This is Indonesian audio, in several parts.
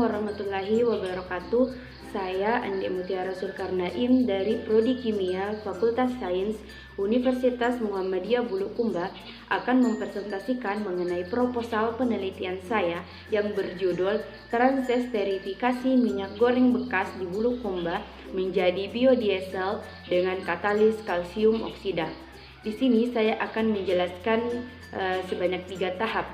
warahmatullahi wabarakatuh. Saya Andi Mutiara Zulkarnaim dari Prodi Kimia Fakultas Sains Universitas Muhammadiyah Bulukumba akan mempresentasikan mengenai proposal penelitian saya yang berjudul Transesterifikasi minyak goreng bekas di Bulukumba menjadi biodiesel dengan katalis kalsium oksida. Di sini saya akan menjelaskan sebanyak 3 tahap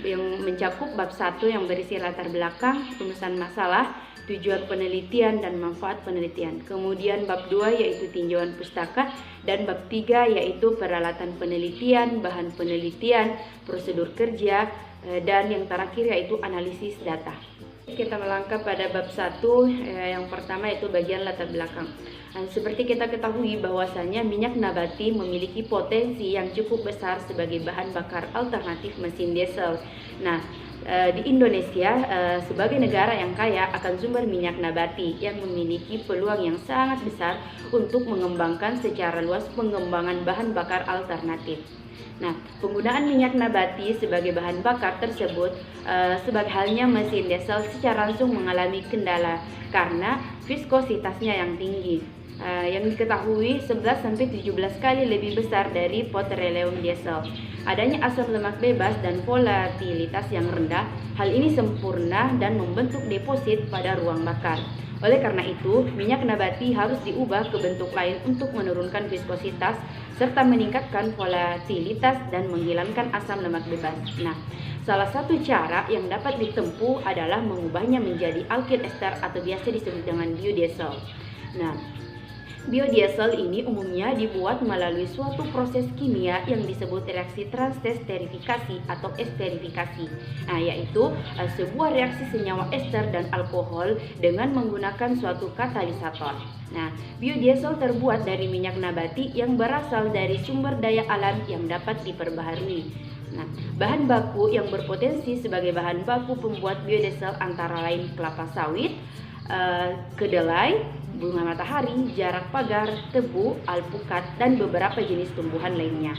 yang mencakup bab 1 yang berisi latar belakang, rumusan masalah, tujuan penelitian dan manfaat penelitian. Kemudian bab 2 yaitu tinjauan pustaka, dan bab 3 yaitu peralatan penelitian, bahan penelitian, prosedur kerja, dan yang terakhir yaitu analisis data. Kita melangkah pada bab 1, yang pertama yaitu bagian latar belakang. Seperti kita ketahui bahwasanya minyak nabati memiliki potensi yang cukup besar sebagai bahan bakar alternatif mesin diesel. Nah, di Indonesia sebagai negara yang kaya akan sumber minyak nabati yang memiliki peluang yang sangat besar untuk mengembangkan secara luas pengembangan bahan bakar alternatif. Nah, penggunaan minyak nabati sebagai bahan bakar tersebut sebagai halnya mesin diesel secara langsung mengalami kendala karena viskositasnya yang tinggi. Yang diketahui 11-17 kali lebih besar dari petroleum diesel. Adanya asam lemak bebas dan volatilitas yang rendah, hal ini sempurna dan membentuk deposit pada ruang bakar. Oleh karena itu, minyak nabati harus diubah ke bentuk lain untuk menurunkan viskositas serta meningkatkan volatilitas dan menghilangkan asam lemak bebas. Nah, salah satu cara yang dapat ditempuh adalah mengubahnya menjadi alkil ester atau biasa disebut dengan biodiesel. Nah, biodiesel ini umumnya dibuat melalui suatu proses kimia yang disebut reaksi transesterifikasi atau esterifikasi. Nah, yaitu sebuah reaksi senyawa ester dan alkohol dengan menggunakan suatu katalisator. Nah, biodiesel terbuat dari minyak nabati yang berasal dari sumber daya alam yang dapat diperbaharui. Nah, bahan baku yang berpotensi sebagai bahan baku pembuat biodiesel antara lain kelapa sawit, kedelai, bunga matahari, jarak pagar, tebu, alpukat, dan beberapa jenis tumbuhan lainnya.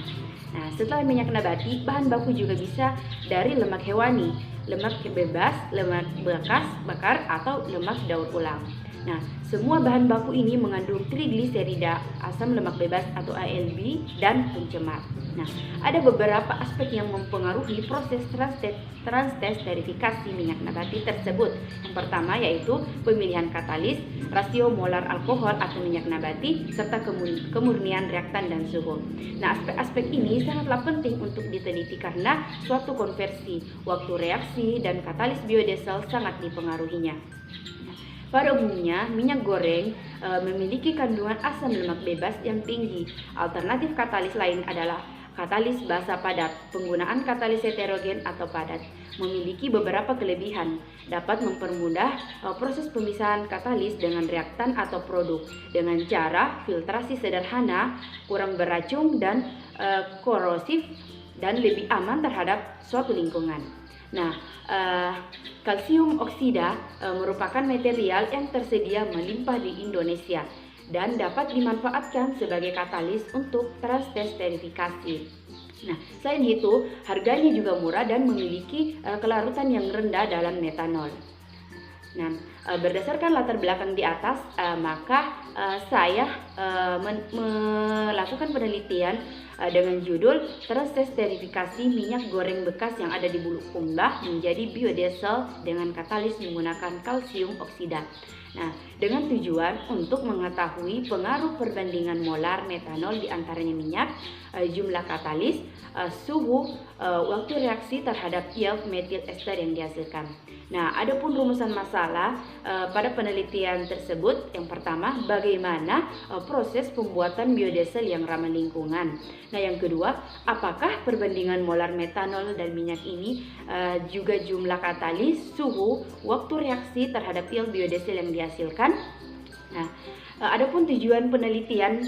Nah, setelah minyak nabati, bahan baku juga bisa dari lemak hewani, lemak bebas, lemak bekas bakar, atau lemak daur ulang. Nah, semua bahan baku ini mengandung trigliserida, asam lemak bebas atau ALB, dan pencemar. Nah, ada beberapa aspek yang mempengaruhi proses transesterifikasi minyak nabati tersebut. Yang pertama yaitu pemilihan katalis, rasio molar alkohol atau minyak nabati, serta kemurnian reaktan dan suhu. Nah, aspek-aspek ini sangatlah penting untuk diteliti karena suatu konversi, waktu reaksi, dan katalis biodiesel sangat dipengaruhinya. Pada umumnya, minyak goreng memiliki kandungan asam lemak bebas yang tinggi. Alternatif katalis lain adalah katalis basa padat. Penggunaan katalis heterogen atau padat memiliki beberapa kelebihan. Dapat mempermudah proses pemisahan katalis dengan reaktan atau produk dengan cara filtrasi sederhana, kurang beracun dan korosif, dan lebih aman terhadap suatu lingkungan. Nah, kalsium oksida merupakan material yang tersedia melimpah di Indonesia dan dapat dimanfaatkan sebagai katalis untuk transesterifikasi. Nah, selain itu, harganya juga murah dan memiliki kelarutan yang rendah dalam metanol. Nah, berdasarkan latar belakang di atas, maka saya melakukan penelitian dengan judul Transesterifikasi minyak goreng bekas yang ada di Bulukumba menjadi biodiesel dengan katalis menggunakan kalsium oksida. Nah, dengan tujuan untuk mengetahui pengaruh perbandingan molar metanol di antaranya minyak, jumlah katalis, suhu, waktu reaksi terhadap yield metil ester yang dihasilkan. Nah, adapun rumusan masalah pada penelitian tersebut, yang pertama, bagaimana proses pembuatan biodiesel yang ramah lingkungan. Nah, yang kedua, apakah perbandingan molar metanol dan minyak ini juga jumlah katalis, suhu, waktu reaksi terhadap yield biodiesel yang dihasilkan. Nah, adapun tujuan penelitian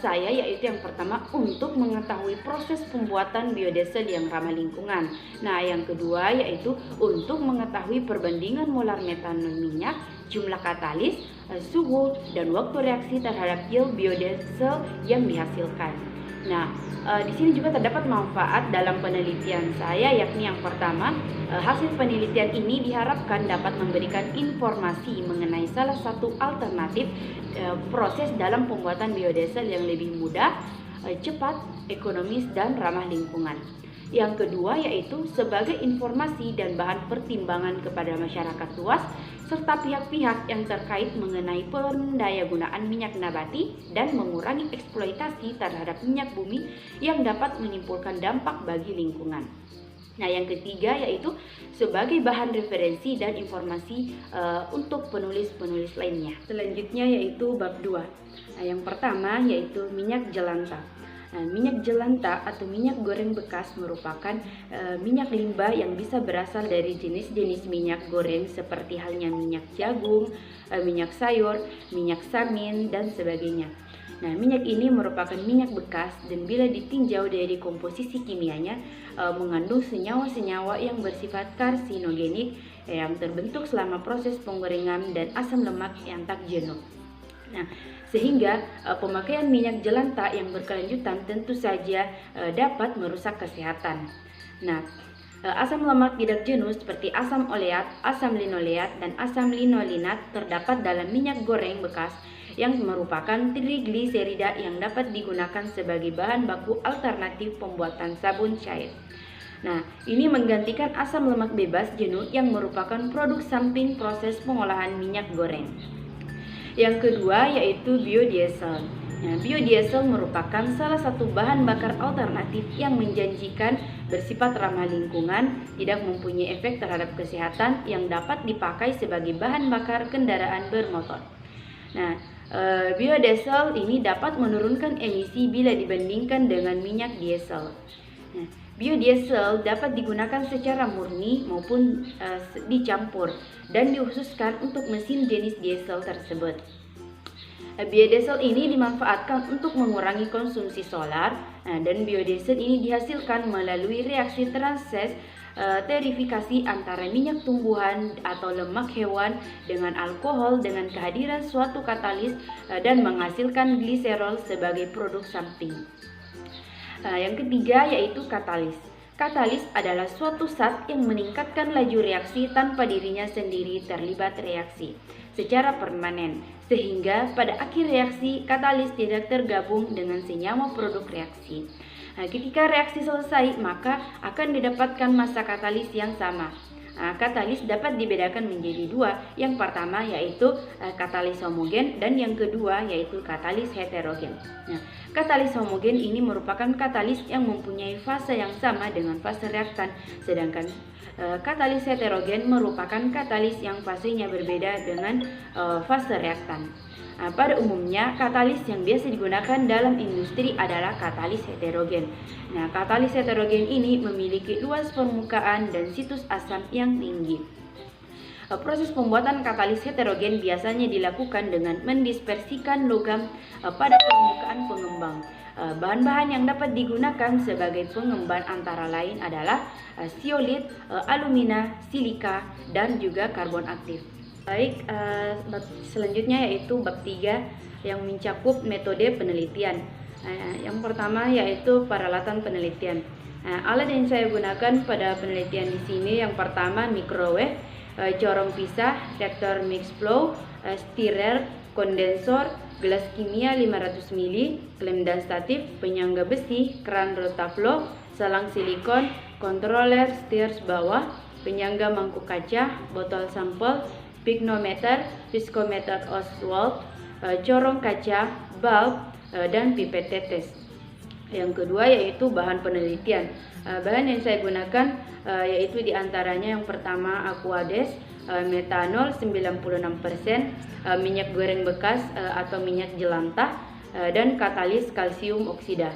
saya yaitu yang pertama untuk mengetahui proses pembuatan biodiesel yang ramah lingkungan. Nah, yang kedua yaitu untuk mengetahui perbandingan molar metanol minyak, jumlah katalis, suhu, dan waktu reaksi terhadap yield biodiesel yang dihasilkan. Nah, di sini juga terdapat manfaat dalam penelitian saya, yakni yang pertama, hasil penelitian ini diharapkan dapat memberikan informasi mengenai salah satu alternatif proses dalam pembuatan biodiesel yang lebih mudah, cepat, ekonomis, dan ramah lingkungan. Yang kedua yaitu sebagai informasi dan bahan pertimbangan kepada masyarakat luas serta pihak-pihak yang terkait mengenai pendayagunaan minyak nabati dan mengurangi eksploitasi terhadap minyak bumi yang dapat menimbulkan dampak bagi lingkungan. Nah, yang ketiga yaitu sebagai bahan referensi dan informasi untuk penulis-penulis lainnya. Selanjutnya yaitu bab 2. Nah, yang pertama yaitu minyak jelantah. Nah, minyak jelantah atau minyak goreng bekas merupakan minyak limbah yang bisa berasal dari jenis-jenis minyak goreng seperti halnya minyak jagung, minyak sayur, minyak samin, dan sebagainya. Nah, minyak ini merupakan minyak bekas dan bila ditinjau dari komposisi kimianya mengandung senyawa-senyawa yang bersifat karsinogenik yang terbentuk selama proses penggorengan dan asam lemak yang tak jenuh. Nah, sehingga pemakaian minyak jelantah yang berkelanjutan tentu saja dapat merusak kesehatan. Nah, asam lemak tidak jenuh seperti asam oleat, asam linoleat, dan asam linolinat terdapat dalam minyak goreng bekas yang merupakan trigliserida yang dapat digunakan sebagai bahan baku alternatif pembuatan sabun cair. Nah, ini menggantikan asam lemak bebas jenuh yang merupakan produk samping proses pengolahan minyak goreng. Yang kedua yaitu biodiesel. Nah, biodiesel merupakan salah satu bahan bakar alternatif yang menjanjikan bersifat ramah lingkungan, tidak mempunyai efek terhadap kesehatan yang dapat dipakai sebagai bahan bakar kendaraan bermotor. Nah, biodiesel ini dapat menurunkan emisi bila dibandingkan dengan minyak diesel. Nah, biodiesel dapat digunakan secara murni maupun dicampur dan dikhususkan untuk mesin jenis diesel tersebut. Biodiesel ini dimanfaatkan untuk mengurangi konsumsi solar, dan biodiesel ini dihasilkan melalui reaksi terifikasi antara minyak tumbuhan atau lemak hewan dengan alkohol dengan kehadiran suatu katalis dan menghasilkan gliserol sebagai produk samping. Yang ketiga yaitu katalis. Katalis adalah suatu zat yang meningkatkan laju reaksi tanpa dirinya sendiri terlibat reaksi secara permanen, sehingga pada akhir reaksi katalis tidak tergabung dengan senyawa produk reaksi. Ketika reaksi selesai, maka akan didapatkan massa katalis yang sama. Katalis dapat dibedakan menjadi dua. Yang pertama yaitu katalis homogen dan yang kedua yaitu katalis heterogen. Nah, katalis homogen ini merupakan katalis yang mempunyai fase yang sama dengan fase reaktan, sedangkan katalis heterogen merupakan katalis yang fasenya berbeda dengan fase reaktan. Pada umumnya, katalis yang biasa digunakan dalam industri adalah katalis heterogen. Nah, katalis heterogen ini memiliki luas permukaan dan situs asam yang tinggi. Proses pembuatan katalis heterogen biasanya dilakukan dengan mendispersikan logam pada permukaan pengembang. Bahan-bahan yang dapat digunakan sebagai pengemban antara lain adalah zeolit, alumina, silika, dan juga karbon aktif. Baik, bab selanjutnya yaitu bab 3 yang mencakup metode penelitian. Yang pertama yaitu peralatan penelitian. Alat yang saya gunakan pada penelitian di sini yang pertama microwave, corong pisah, reaktor mixed flow, stirrer, kondensor, gelas kimia 500 ml, klem dan statif, penyangga besi, keran rotaflow, selang silikon, controller stirs bawah, penyangga mangkuk kaca, botol sampel, pignometer, viskometer Oswald, corong kaca, bulb, dan pipet tetes. Yang kedua yaitu bahan penelitian. Bahan yang saya gunakan yaitu diantaranya yang pertama Aquades, metanol 96%, minyak goreng bekas atau minyak jelantah, dan katalis kalsium oksida,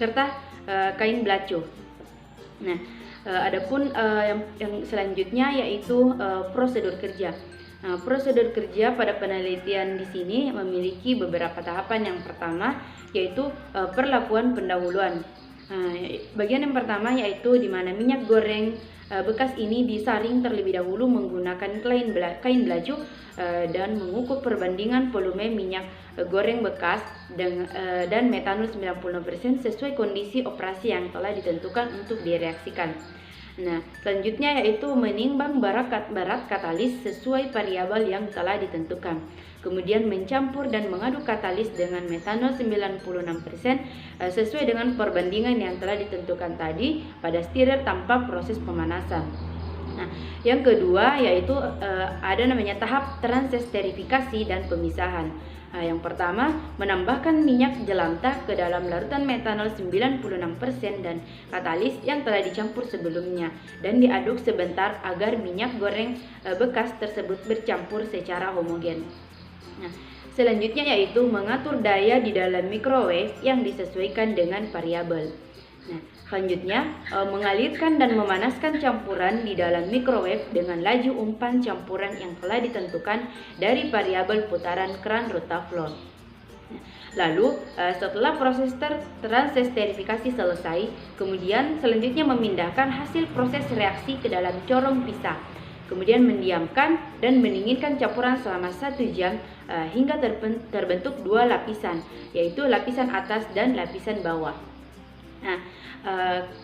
serta kain belaco. Nah, adapun yang selanjutnya yaitu prosedur kerja. Prosedur kerja pada penelitian di sini memiliki beberapa tahapan. Yang pertama yaitu perlakuan pendahuluan. Bagian yang pertama yaitu di mana minyak goreng bekas ini disaring terlebih dahulu menggunakan kain belaju dan mengukur perbandingan volume minyak goreng bekas dan metanol 90% sesuai kondisi operasi yang telah ditentukan untuk direaksikan. Nah, selanjutnya yaitu menimbang berat katalis sesuai variabel yang telah ditentukan. Kemudian mencampur dan mengaduk katalis dengan metanol 96% sesuai dengan perbandingan yang telah ditentukan tadi pada stirrer tanpa proses pemanasan. Nah, yang kedua yaitu ada namanya tahap transesterifikasi dan pemisahan. Yang pertama, menambahkan minyak jelantah ke dalam larutan metanol 96% dan katalis yang telah dicampur sebelumnya dan diaduk sebentar agar minyak goreng bekas tersebut bercampur secara homogen. Nah, selanjutnya yaitu mengatur daya di dalam microwave yang disesuaikan dengan variabel. Nah, selanjutnya mengalirkan dan memanaskan campuran di dalam microwave dengan laju umpan campuran yang telah ditentukan dari variabel putaran keran rotaflor. Lalu setelah proses transesterifikasi selesai, kemudian selanjutnya memindahkan hasil proses reaksi ke dalam corong pisah. Kemudian mendiamkan dan mendinginkan campuran selama 1 jam hingga terbentuk 2 lapisan, yaitu lapisan atas dan lapisan bawah. Nah,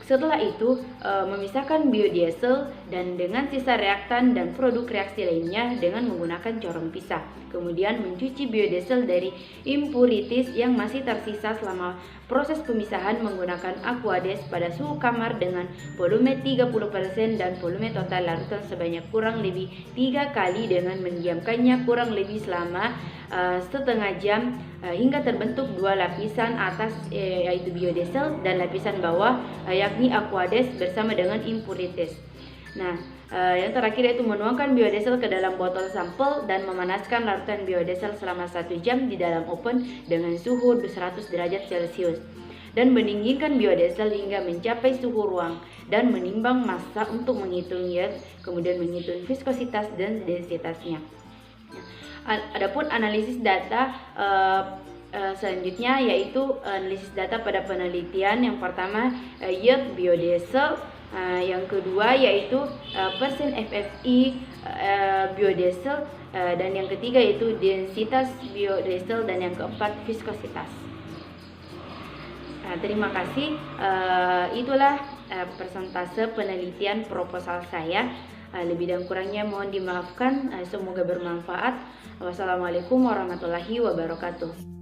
setelah itu memisahkan biodiesel dan dengan sisa reaktan dan produk reaksi lainnya dengan menggunakan corong pisah. Kemudian mencuci biodiesel dari impurities yang masih tersisa selama proses pemisahan menggunakan Aquades pada suhu kamar dengan volume 30% dan volume total larutan sebanyak kurang lebih 3 kali dengan mendiamkannya kurang lebih selama setengah jam hingga terbentuk 2 lapisan atas yaitu biodiesel dan lapisan bawah yakni Aquades bersama dengan impurities. Nah, yang terakhir yaitu menuangkan biodiesel ke dalam botol sampel dan memanaskan larutan biodiesel selama 1 jam di dalam oven dengan suhu 100 derajat Celcius dan mendinginkan biodiesel hingga mencapai suhu ruang dan menimbang massa untuk menghitung yield, kemudian menghitung viskositas dan densitasnya. Adapun analisis data selanjutnya yaitu analisis data pada penelitian. Yang pertama yield biodiesel, yang kedua yaitu persen FFI biodiesel, dan yang ketiga yaitu densitas biodiesel, dan yang keempat viskositas. Terima kasih. Itulah persentase penelitian proposal saya. Lebih dan kurangnya mohon dimaafkan. Semoga bermanfaat. Wassalamualaikum warahmatullahi wabarakatuh.